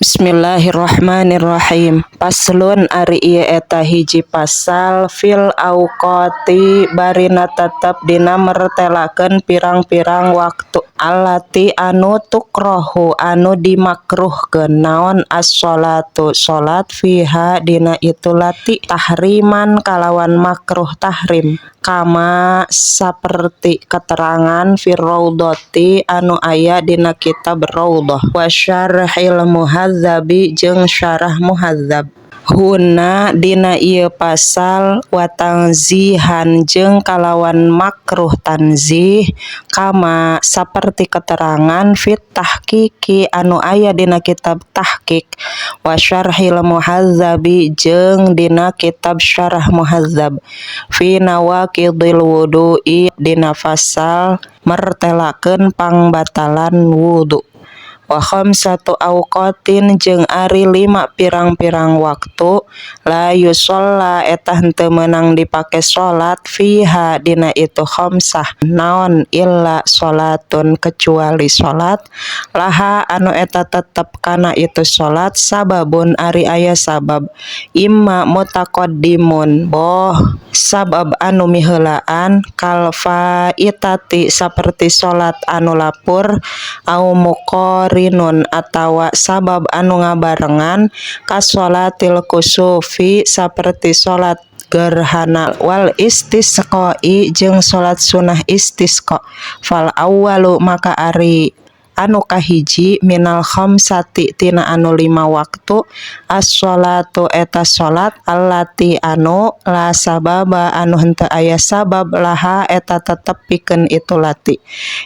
Bismillahirrahmanirrahim. Paslun ari ieu eta hiji pasal fil auqati barina tetep dina mertelakeun pirang-pirang waktu allati anu tukrohu anu dimakruhkeun naon as-sholatu salat fiha dina itu lati tahriman kalawan makruh tahrim kama saperti keterangan firraudati anu aya dina kitab Raudhah wa syarhil muhadzabi jeung syarah muhadzab huna dina ieu pasal wa tanzihan jeung kalawan makruh tanzih kama saperti keterangan fit tahqiqi anu aya dina kitab tahqiq wa syarhil muhadzabi jeung dina kitab syarah muhadzab fi nawaqidil wudu'i dina pasal mertelakeun pangbatalan wudu wa khamsatu auqatin jeung ari 5 pirang-pirang waktu la yusolla eta henteu meunang dipake salat fiha dina itu khamsah naon illa salatun kecuali salat laha anu eta tetep kana itu salat sababun ari aya sabab imma mutaqaddimun boh sabab anu miheulaan kal faitati saperti salat anu lapur au muqarinun atawa sabab anu ngabarengan ka sholatil kusufi saperti salat gerhana wal istisqai jeung salat sunah istisqa fal awwalu maka ari anu kahiji minal khamsati tina anu 5 waktu as-sholatu eta salat allati anu la sababa anu henteu aya sabab laha eta tetep pikeun itu lati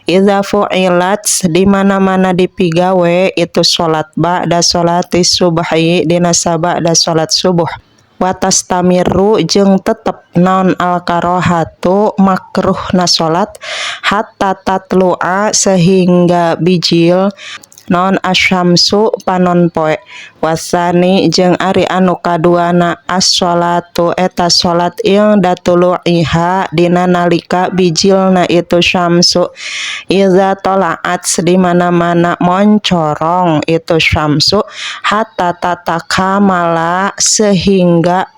idza fu'ilat di mana-mana dipigawe itu salat ba'da sholati subhi dina sabada salat subuh watas tamiru jeung tetep naon al karohatu makruhna salat hatta tatlu'a sehingga bijil naon asyamsu panon poe wasani jeung ari anu kaduana as-sholatu eta salat ieu datulu'iha dina nalika bijilna itu syamsu iza tola'at di mana-mana moncorong itu syamsu hatta tatakamala sehingga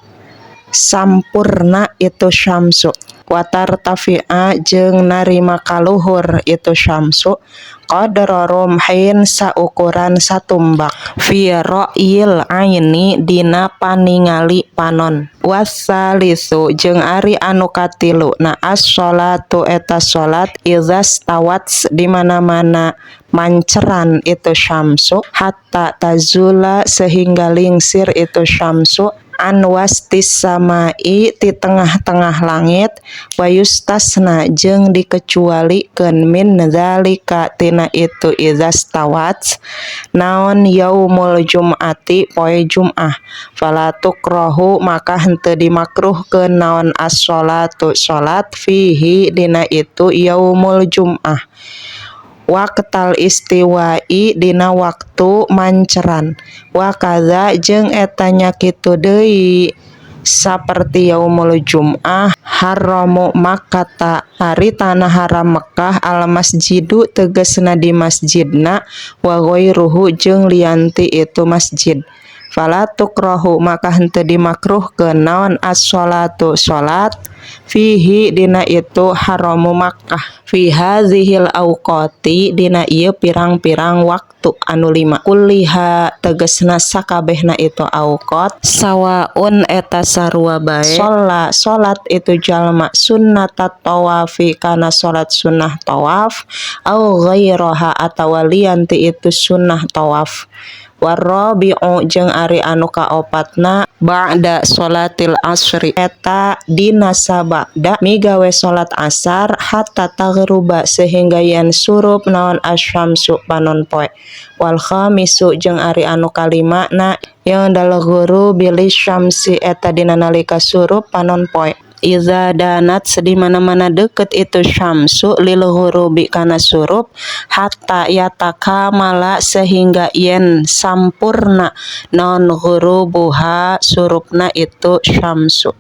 sampurna itu syamsu watar tafi'a jeung narima kaluhur itu syamsu qadra rumhin saukuran satumbak fi ra'yil aini dina paningali panon wasalisu jeung ari anu katilu na as-sholatu eta salat izas tawats di mana-mana manceran itu syamsu hatta tazula sehingga lingsir itu syamsu an wastis samai ti tengah-tengah langit wa yustasna jeung dikecualikeun min zalika tina itu izas tawats naon yaumul jum'ati poe jum'ah fala tukrahu maka henteu dimakruhkeun naon as-sholatu salat fihi dina itu yaumul jum'ah waqtal istiwa'i dina waktu manceran wa kadza jeung eta nya kitu deui saperti yaumul jum'ah haramu makkata ari tanah haram Mekkah al masjidu tegasna di masjidna wa ghairuhu jeung lianti itu masjid fala tukrahu maka henteu dimakruhkeun naon as-sholatu salat fihi dina itu haramu Makkah fi hadzihil auqati dina ieu pirang-pirang waktu anu 5 kulliha tegasna sakabehna itu auqat sawaun eta sarua bae salat itu jalma sunnatat tawafi kana salat sunnah tawaf au ghairaha atawa lianti itu sunnah tawaf warabi'u jeung ari anu kaopatna ba'da sholatil asri eta dina sabada migawe salat asar hatta taghruba sehingga yen surup naon asyamsu panon poe wal khamisu jeung ari anu kalimana yang dal ghuru bilis syamsi eta dina nalika surup panon poe iza danat di mana-mana deket itu syamsu lil ghurubi kana surup hatta yatakamala sehingga yen sampurna non ghurubuha surupna itu syamsu